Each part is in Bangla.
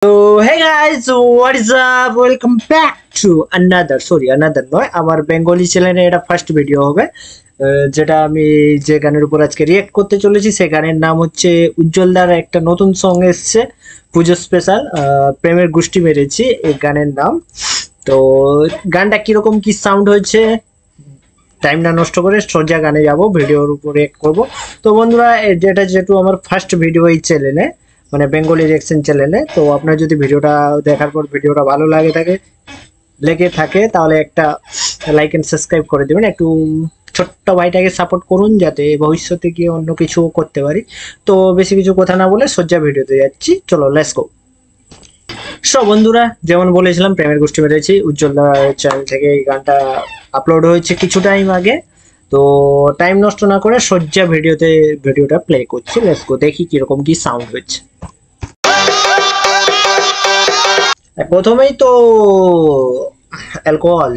So hey guys, what is up? Welcome back to another নয় আমার বেঙ্গলি চ্যানেলে এটা ফার্স্ট ভিডিও হবে যেটা আমি যে গানের উপর আজকে রিঅ্যাক্ট করতে চলেছি সেই গানের নাম হচ্ছে উজ্জ্বলদার একটা নতুন সং এসেছে পুজো স্পেশাল প্রেমের গুষ্টি মেরেছি এই গানের নাম। তো গানটা কিরকম কি সাউন্ড হয়েছে টাইম না নষ্ট করে সোজা গানে যাব, ভিডিওর উপর রিঅ্যাক্ট করব। তো বন্ধুরা এটা যেহেতু আমার ফার্স্ট ভিডিও এই চ্যানেলে মানে বেঙ্গলি রিঅ্যাকশন চ্যানেলে, তো আপনার যদি ভিডিওটা দেখার পর ভিডিওটা ভালো লেগে থাকে তাহলে একটা লাইক এন্ড সাবস্ক্রাইব করে দেবেন। একটু ছোট্ট ভাইটাকে সাপোর্ট করুন যাতে ভবিষ্যতে গিয়ে অন্য কিছু করতে পারি। তো বেশি কিছু কথা না বলে সোজা ভিডিওতে যাচ্ছি, চলো লেটস গো। সব বন্ধুরা যেমন বলেছিলাম প্রেমের গোষ্ঠী মেরেছি উজ্জ্বলদার চ্যানেল থেকে এই গানটা আপলোড হয়েছে কিছু টাইম আগে। তো টাইম নষ্ট না করে সোজা ভিডিওটা প্লে করছি, লেটস গো দেখি কিরকম কি সাউন্ড হচ্ছে। প্রথমেই তো অ্যালকোহল,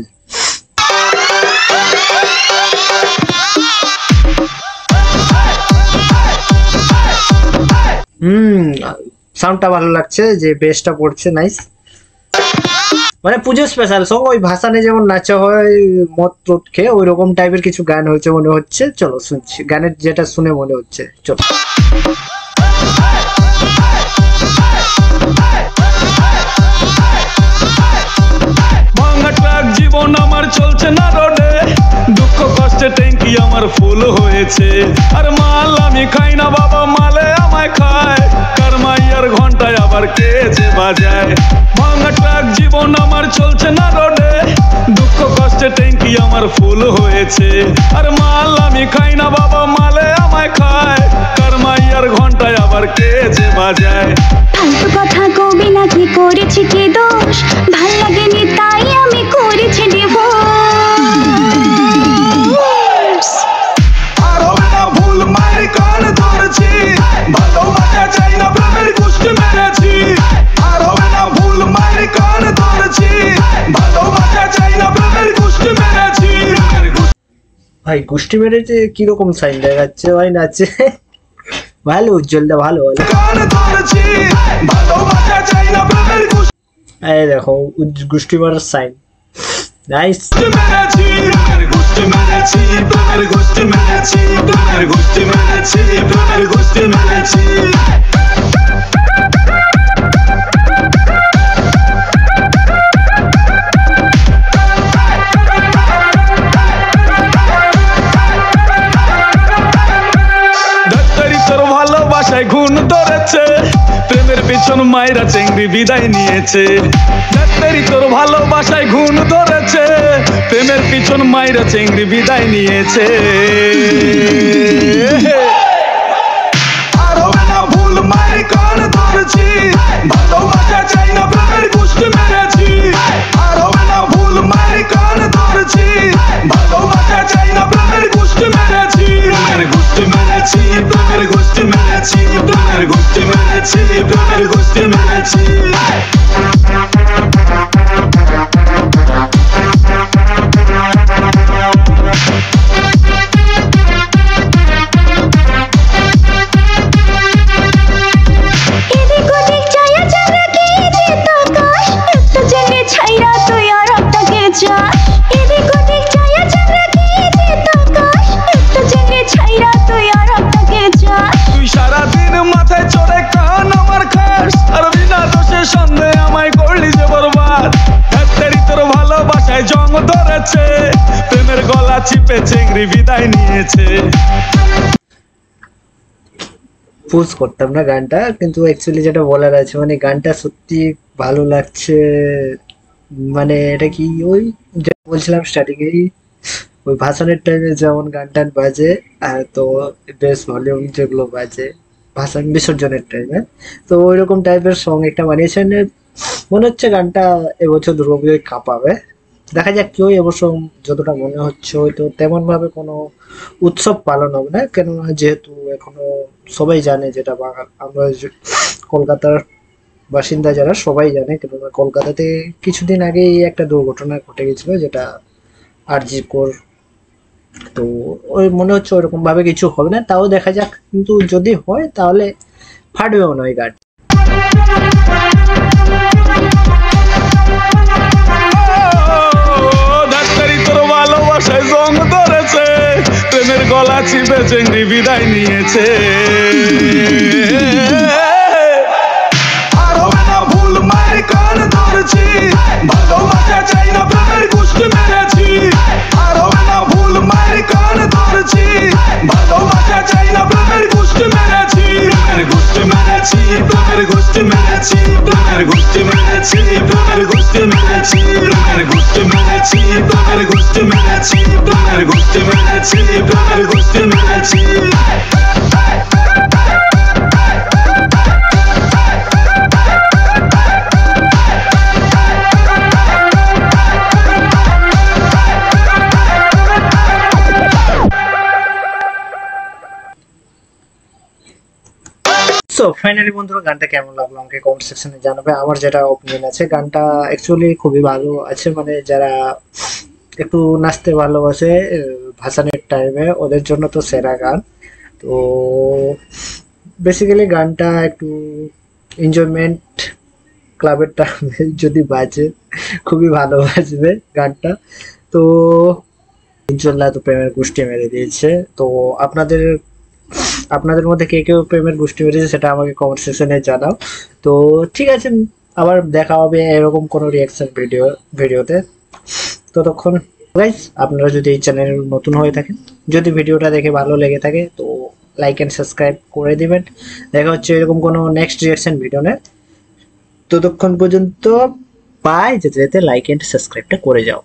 সাউন্ডটা ভালো লাগছে, যে বেসটা পড়ছে নাইস। মানে পুজো স্পেশাল সং, ওই ভাসানে যেমন নাচা হয় মদ টদ খেয়ে ওই রকম টাইপের কিছু গান হয়েছে মনে হচ্ছে। চলো শুনছি গানের যেটা শুনে মনে হচ্ছে, চলো। জীবন আমার চলছে না রোডে, দুঃখ কষ্টে ট্যাঙ্কি আমার ফুল হয়েছে, আর মাল আমি খাই না বাবা, মালে আমায় খায়, কার মাইয়ার ঘন্টায় আবার কে যে বাজায়। ভাঙা ট্রাক জীবন আমার চলছে না রোডে, দুঃখ কষ্টে ট্যাঙ্কি আমার ফুল হয়েছে, আর মাল আমি খাই না বাবা, মালে আমায় খায়, কার মাইয়ার ঘন্টায় আবার কে যে বাজায়। ফালতু কথা কবি না, কি করেছি কি দোষ, ভাল লাগেনি তাই আমি করেছি ডিভোর্স। আর হবে না ভুল, মায়ের কান ধরেছি, ভালোবাসা চাই না প্রেমের গুষ্টি মেরেছি। আর হবে না ভুল, মায়ের কান ধরেছি, ভালোবাসা চাই না প্রেমের গুষ্টি মেরেছি। ভাই গুষ্টি মেরেছে কিরকম সাইন দেখাচ্ছে ভাই, নাচে ভালো, উজ্জ্বলদা ভালো। এই দেখো গুষ্টি মারার সাইন, নাইস। ভালোবাসায় ঘুণ ধরেছে, প্রেমের পেছন মায়েরা চেংড়ি বিদায় নিয়েছে। ডাক্তারি তোর ভালোবাসায় ঘুণ ধরেছে, প্রেমের পিছন মায়েরা চেংড়ি বিদায় নিয়েছে। আর হবে না ভুল, মায়ের কান ধরেছি, ভালোবাসা চাই না প্রেমের গুষ্টি মেরেছি। আর হবে না ভুল, মায়ের কান ধরেছি, ভালোবাসা চাই না প্রেমের গুষ্টি মেরেছি। প্রেমের গুষ্টি মেরেছি, প্রেমের গুষ্টি মেরেছি, প্রেমের গুষ্টি মেরেছি, প্রেমের গুষ্টি মেরেছি। জং ধরেছে, প্রেমের গলা চিপে চেংড়ি বিদায় নিয়েছে। পুশ করতাম না গানটা, কিন্তু অ্যাকচুয়ালি যেটা বলার আছে মানে গানটা সত্যি ভালো লাগছে। মানে এটা কি ওই যেটা বলছিলাম স্টার্টিংয়েই, ওই ভাষণের টাইমে যেমন গান টান বাজে, তো বেশ ভলিউম যেগুলো বাজে ভাষণ বিসর্জনের টাইমে, তো ওই রকম টাইপের সং একটা বানিয়েছেন। মনে হচ্ছে গানটা এবছর দুর্গাপুজোয় কাঁপাবে, দেখা যাক কি হয়। এবছর যতটা মনে হচ্ছে হয়তো তেমন ভাবে কোনো উৎসব পালন হবে না, কেননা যেহেতু এখনো সবাই জানে, যেটা আমরা কলকাতার বাসিন্দা যারা সবাই জানে, কেননা কলকাতাতে কিছুদিন আগেই একটা দুর্ঘটনা ঘটে গেছিল যেটা আরজি কর। তো ওই মনে হচ্ছে ওইরকম ভাবে কিছু হবে না, তাও দেখা যাক। কিন্তু যদি হয় তাহলে ফাটবেও না ওই গান। চিপে চেংড়ি বিদায় নিয়েছে। আর হবে না ভুল মায়ের কান ধরেছি, ভালোবাসা চাই না প্রেমের গোষ্ঠী মেরেছি। আর হবে না ভুল মায়ের কান ধরেছি, ভালোবাসা চাই না প্রেমের গোষ্ঠী মেরেছি। প্রেমের গোষ্ঠী মেরেছি, প্রেমের গোষ্ঠী মেরেছি, প্রেমের গোষ্ঠী মেরেছি, প্রেমের গোষ্ঠী মেরেছি, প্রেমের গোষ্ঠী মেরেছি, প্রেমের গোষ্ঠী মেরেছি, প্রেমের গোষ্ঠী মেরেছি, প্রেমের গোষ্ঠী মেরেছি। সো ফাইনালি বন্ধুরা গানটা কেমন লাগলো আমাকে কমেন্ট সেকশনে জানাবে। আমার যেটা ওপিনিয়ন আছে, গানটা অ্যাকচুয়ালি খুবই ভালো আছে, মানে যারা একটু নাচতে ভালোবাসে ভাসানের টাইমে ওদের জন্য তো সেরা গান। তো বেসিক্যালি গানটা একটু এনজয়মেন্ট ক্লাবের টাইমে যদি বাজে খুবই ভালো বাজবে গানটা। তো ইনশাল্লাহ তো প্রেমের গোষ্ঠী মেরে দিয়েছে। তো আপনাদের মধ্যে কে কেউ প্রেমের গোষ্ঠী মেরেছে সেটা আমাকে কমেন্ট সেকশনে জানাও। তো ঠিক আছে, আবার দেখা হবে এরকম কোনো রিয়াকশন ভিডিওতে। ততক্ষণ গাইস, আপনারা যদি এই চ্যানেলে নতুন হয়ে থাকেন, যদি ভিডিওটা দেখে ভালো লেগে থাকে তো লাইক এন্ড সাবস্ক্রাইব করে দিবেন। দেখা হচ্ছে এরকম কোনো নেক্সট রিয়াকশন ভিডিও নিয়ে। ততক্ষণ পর্যন্ত বাই, যেতে যেতে লাইক এন্ড সাবস্ক্রাইবটা করে যাও।